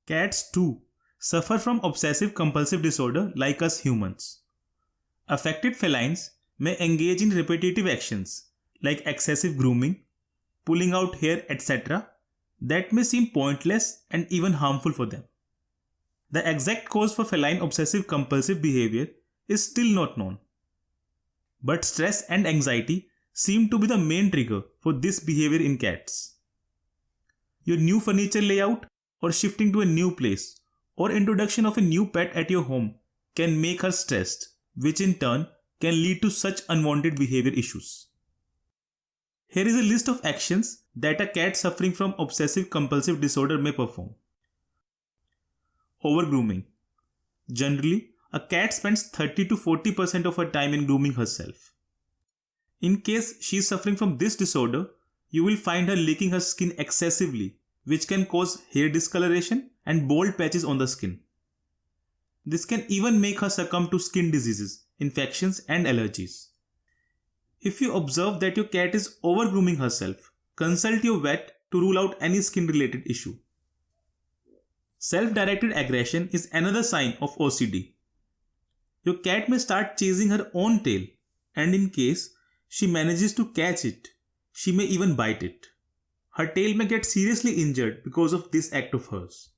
Cats too suffer from obsessive compulsive disorder like us humans. Affected felines may engage in repetitive actions like excessive grooming, pulling out hair, etc., that may seem pointless and even harmful for them. The exact cause for feline obsessive compulsive behavior is still not known. But stress and anxiety seem to be the main trigger for this behavior in cats. Your new furniture layout, or shifting to a new place, or introduction of a new pet at your home can make her stressed, which in turn can lead to such unwanted behavior issues. Here is a list of actions that a cat suffering from obsessive compulsive disorder may perform. Overgrooming. Generally, a cat spends 30 to 40% of her time in grooming herself. In case she is suffering from this disorder, you will find her licking her skin excessively, which can cause hair discoloration and bald patches on the skin. This can even make her succumb to skin diseases, infections, and allergies. If you observe that your cat is overgrooming herself, consult your vet to rule out any skin-related issue. Self-directed aggression is another sign of OCD. Your cat may start chasing her own tail, and in case she manages to catch it, she may even bite it. Her tail may get seriously injured because of this act of hers.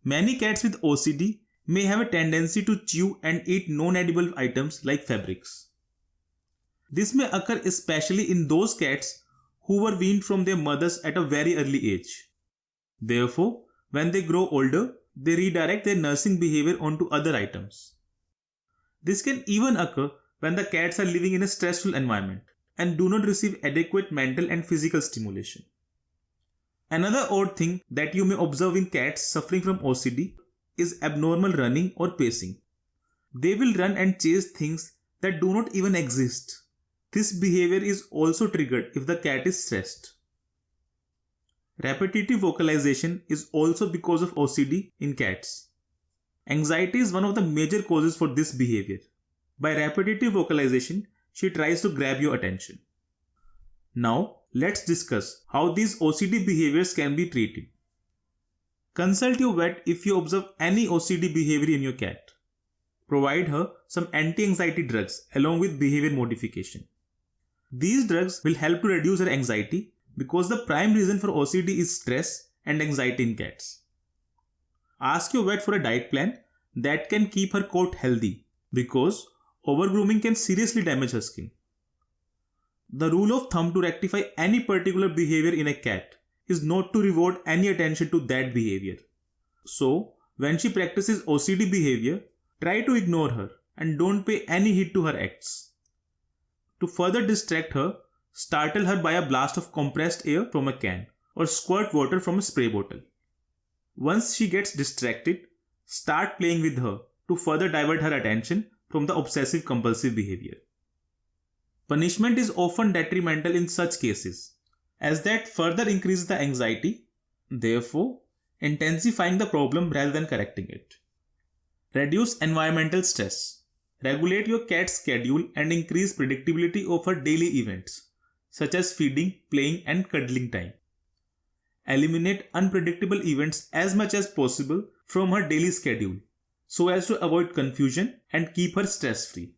Many cats with OCD may have a tendency to chew and eat non-edible items like fabrics. This may occur especially in those cats who were weaned from their mothers at a very early age. Therefore, when they grow older, they redirect their nursing behavior onto other items. This can even occur when the cats are living in a stressful environment and do not receive adequate mental and physical stimulation. Another odd thing that you may observe in cats suffering from OCD is abnormal running or pacing. They will run and chase things that do not even exist. This behavior is also triggered if the cat is stressed. Repetitive vocalization is also because of OCD in cats. Anxiety is one of the major causes for this behavior. By repetitive vocalization, she tries to grab your attention. Now, let's discuss how these OCD behaviors can be treated. Consult your vet if you observe any OCD behavior in your cat. Provide her some anti-anxiety drugs along with behavior modification. These drugs will help to reduce her anxiety because the prime reason for OCD is stress and anxiety in cats. Ask your vet for a diet plan that can keep her coat healthy because overgrooming can seriously damage her skin. The rule of thumb to rectify any particular behavior in a cat is not to reward any attention to that behavior. So, when she practices OCD behavior, try to ignore her and don't pay any heed to her acts. To further distract her, startle her by a blast of compressed air from a can or squirt water from a spray bottle. Once she gets distracted, start playing with her to further divert her attention from the obsessive compulsive behavior. Punishment is often detrimental in such cases, as that further increases the anxiety, therefore intensifying the problem rather than correcting it. Reduce environmental stress. Regulate your cat's schedule and increase predictability of her daily events, such as feeding, playing, and cuddling time. Eliminate unpredictable events as much as possible from her daily schedule, so as to avoid confusion and keep her stress-free.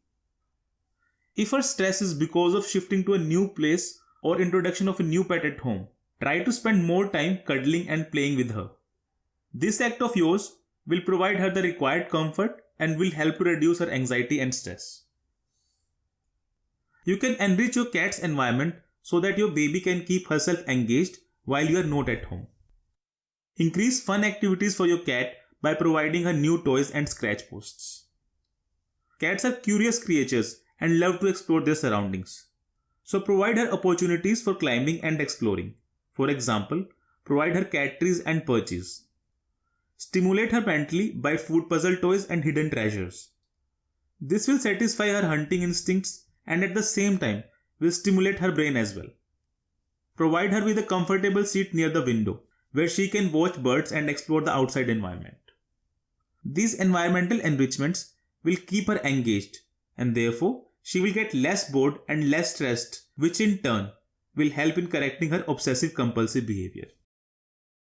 If her stress is because of shifting to a new place or introduction of a new pet at home, try to spend more time cuddling and playing with her. This act of yours will provide her the required comfort and will help to reduce her anxiety and stress. You can enrich your cat's environment so that your baby can keep herself engaged while you are not at home. Increase fun activities for your cat by providing her new toys and scratch posts. Cats are curious creatures and love to explore their surroundings. So provide her opportunities for climbing and exploring. For example, provide her cat trees and perches. Stimulate her mentally by food puzzle toys and hidden treasures. This will satisfy her hunting instincts and at the same time will stimulate her brain as well. Provide her with a comfortable seat near the window where she can watch birds and explore the outside environment. These environmental enrichments will keep her engaged and therefore she will get less bored and less stressed, which in turn will help in correcting her obsessive compulsive behavior.